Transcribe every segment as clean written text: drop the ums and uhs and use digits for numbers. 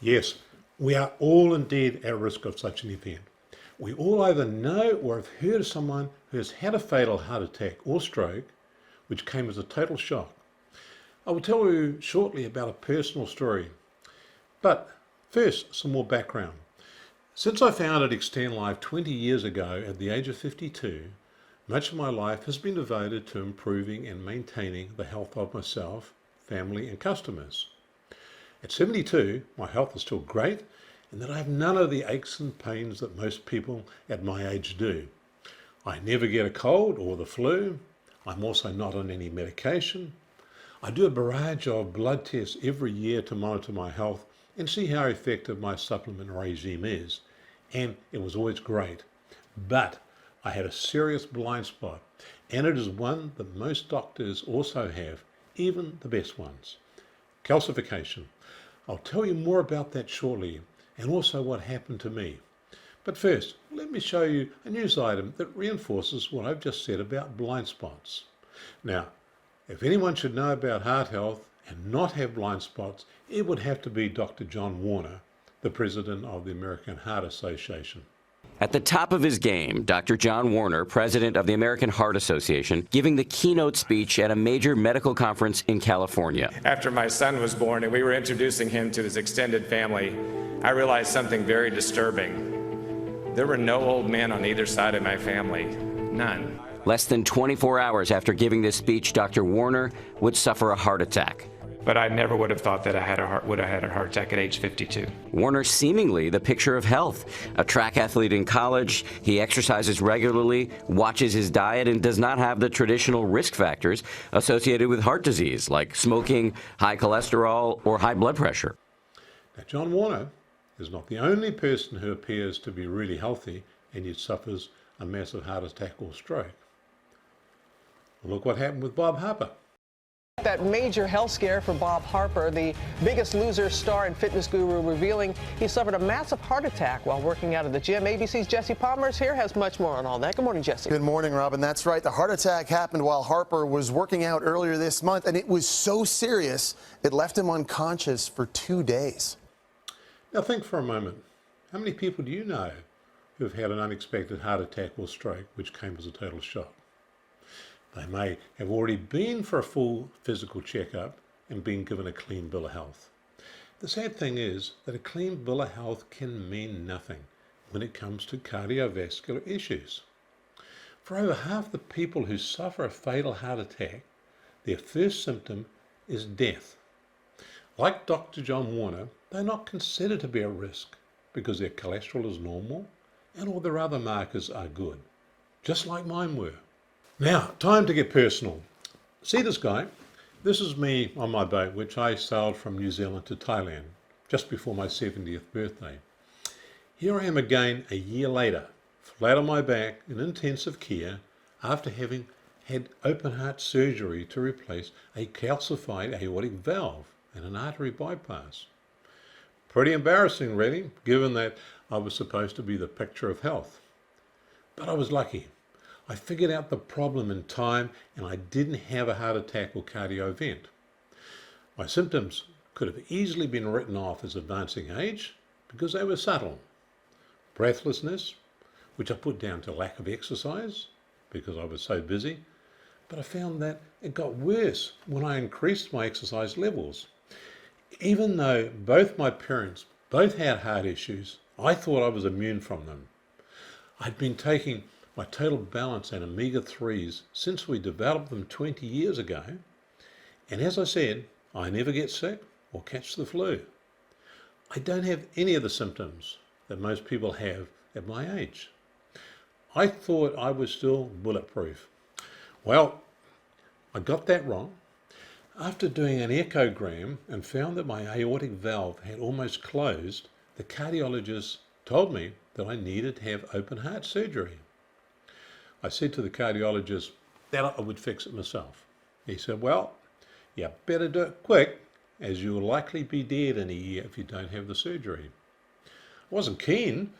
Yes, we are all indeed at risk of such an event. We all either know or have heard of someone who has had a fatal heart attack or stroke, which came as a total shock. I will tell you shortly about a personal story. But first, some more background. Since I founded Xtend-Life 20 years ago at the age of 52, much of my life has been devoted to improving and maintaining the health of myself, family and customers. At 72, my health is still great and that I have none of the aches and pains that most people at my age do. I never get a cold or the flu. I'm also not on any medication. I do a barrage of blood tests every year to monitor my health and see how effective my supplement regime is. And it was always great. But I had a serious blind spot, and it is one that most doctors also have, even the best ones. Calcification. I'll tell you more about that shortly, and also what happened to me. But first, let me show you a news item that reinforces what I've just said about blind spots. Now, if anyone should know about heart health and not have blind spots, it would have to be Dr. John Warner, the president of the American Heart Association. At the top of his game, Dr. John Warner, president of the American Heart Association, giving the keynote speech at a major medical conference in California. After my son was born and we were introducing him to his extended family, I realized something very disturbing. There were no old men on either side of my family. None. Less than 24 hours after giving this speech, Dr. Warner would suffer a heart attack. But I never would have thought that I would have had a heart attack at age 52. Warner seemingly the picture of health. A track athlete in college, he exercises regularly, watches his diet, and does not have the traditional risk factors associated with heart disease, like smoking, high cholesterol, or high blood pressure. Now, John Warner is not the only person who appears to be really healthy and yet suffers a massive heart attack or stroke. Look what happened with Bob Harper. That major health scare for Bob Harper, the Biggest Loser star and fitness guru, revealing he suffered a massive heart attack while working out at the gym. ABC's Jesse Palmer is here, has much more on all that. Good morning, Jesse. Good morning, Robin. That's right. The heart attack happened while Harper was working out earlier this month, and it was so serious it left him unconscious for 2 days. Now think for a moment. How many people do you know who have had an unexpected heart attack or stroke which came as a total shock? They may have already been for a full physical checkup and been given a clean bill of health. The sad thing is that a clean bill of health can mean nothing when it comes to cardiovascular issues. For over half the people who suffer a fatal heart attack, their first symptom is death. Like Dr. John Warner, they're not considered to be at risk because their cholesterol is normal and all their other markers are good, just like mine were. Now, time to get personal. See this guy? This is me on my boat, which I sailed from New Zealand to Thailand just before my 70th birthday. Here I am again a year later, flat on my back in intensive care after having had open heart surgery to replace a calcified aortic valve and an artery bypass. Pretty embarrassing, really, given that I was supposed to be the picture of health. But I was lucky. I figured out the problem in time and I didn't have a heart attack or cardio event. My symptoms could have easily been written off as advancing age because they were subtle. Breathlessness, which I put down to lack of exercise because I was so busy, but I found that it got worse when I increased my exercise levels. Even though both my parents both had heart issues, I thought I was immune from them. I'd been taking my Total Balance and omega-3s since we developed them 20 years ago. And as I said, I never get sick or catch the flu. I don't have any of the symptoms that most people have at my age. I thought I was still bulletproof. Well, I got that wrong. After doing an echogram and found that my aortic valve had almost closed, the cardiologist told me that I needed to have open heart surgery. I said to the cardiologist that I would fix it myself. He said, well, you better do it quick, as you'll likely be dead in a year if you don't have the surgery. I wasn't keen,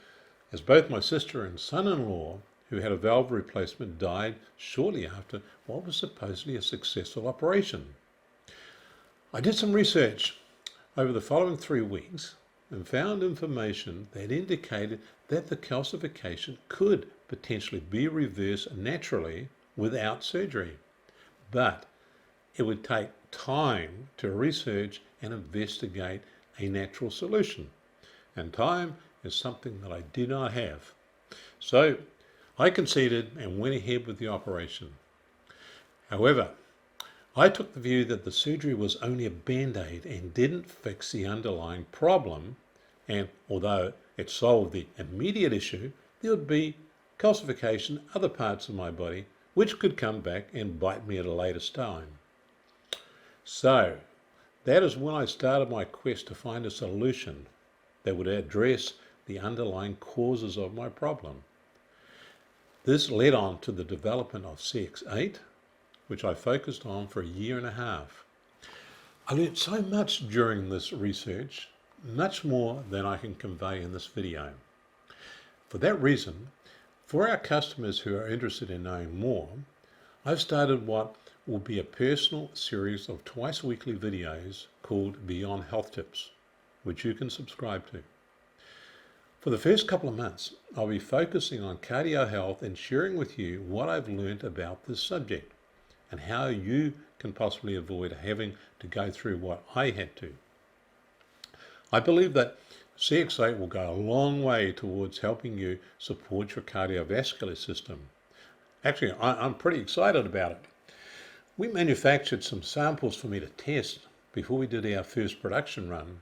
as both my sister and son-in-law, who had a valve replacement, died shortly after what was supposedly a successful operation. I did some research over the following 3 weeks and found information that indicated that the calcification could potentially be reversed naturally without surgery. But it would take time to research and investigate a natural solution. And time is something that I did not have. So I conceded and went ahead with the operation. However, I took the view that the surgery was only a band-aid and didn't fix the underlying problem, and although it solved the immediate issue, there would be calcification in other parts of my body which could come back and bite me at a later time. So that is when I started my quest to find a solution that would address the underlying causes of my problem. This led on to the development of CX8, which I focused on for a year and a half. I learned so much during this research, much more than I can convey in this video. For that reason, for our customers who are interested in knowing more, I've started what will be a personal series of twice-weekly videos called Beyond Health Tips, which you can subscribe to. For the first couple of months, I'll be focusing on cardio health and sharing with you what I've learned about this subject and how you can possibly avoid having to go through what I had to. I believe that CX8 will go a long way towards helping you support your cardiovascular system. Actually, I'm pretty excited about it. We manufactured some samples for me to test before we did our first production run,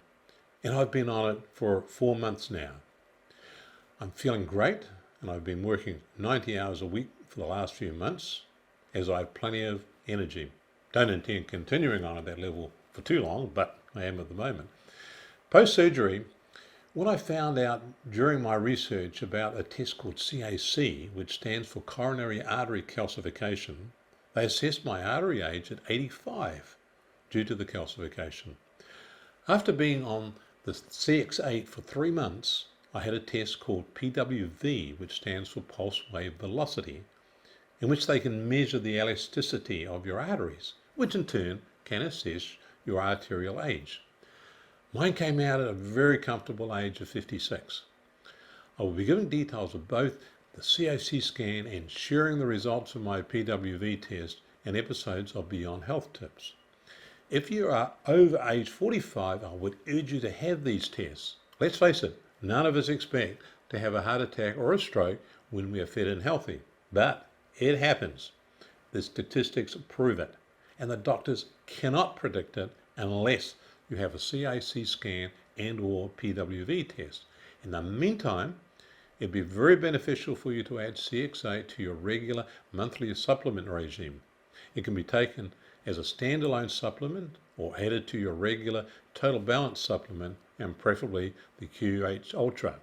and I've been on it for 4 months now. I'm feeling great, and I've been working 90 hours a week for the last few months, as I have plenty of energy. Don't intend continuing on at that level for too long, but I am at the moment. Post-surgery, what I found out during my research about a test called CAC, which stands for coronary artery calcification, they assessed my artery age at 85 due to the calcification. After being on the CX8 for 3 months, I had a test called PWV, which stands for pulse wave velocity, in which they can measure the elasticity of your arteries, which in turn can assess your arterial age. Mine came out at a very comfortable age of 56. I will be giving details of both the CAC scan and sharing the results of my PWV test in episodes of Beyond Health Tips. If you are over age 45, I would urge you to have these tests. Let's face it, none of us expect to have a heart attack or a stroke when we are fit and healthy, but it happens. The statistics prove it, and the doctors cannot predict it unless you have a CAC scan and or PWV test. In the meantime, it'd be very beneficial for you to add CX8 to your regular monthly supplement regime. It can be taken as a standalone supplement or added to your regular Total Balance supplement, and preferably the QH Ultra.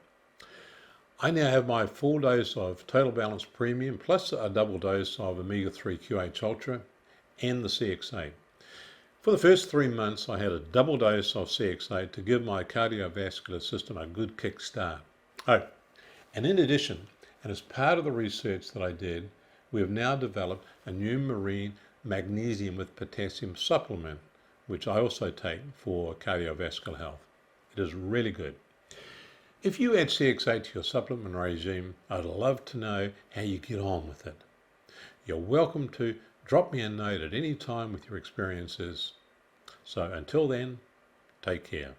I now have my full dose of Total Balance Premium plus a double dose of Omega-3 QH Ultra and the CX8. For the first 3 months, I had a double dose of CX8 to give my cardiovascular system a good kick start. Oh, and in addition, and as part of the research that I did, we have now developed a new marine magnesium with potassium supplement, which I also take for cardiovascular health. It is really good. If you add CX8 to your supplement regime, I'd love to know how you get on with it. You're welcome to drop me a note at any time with your experiences. So until then, take care.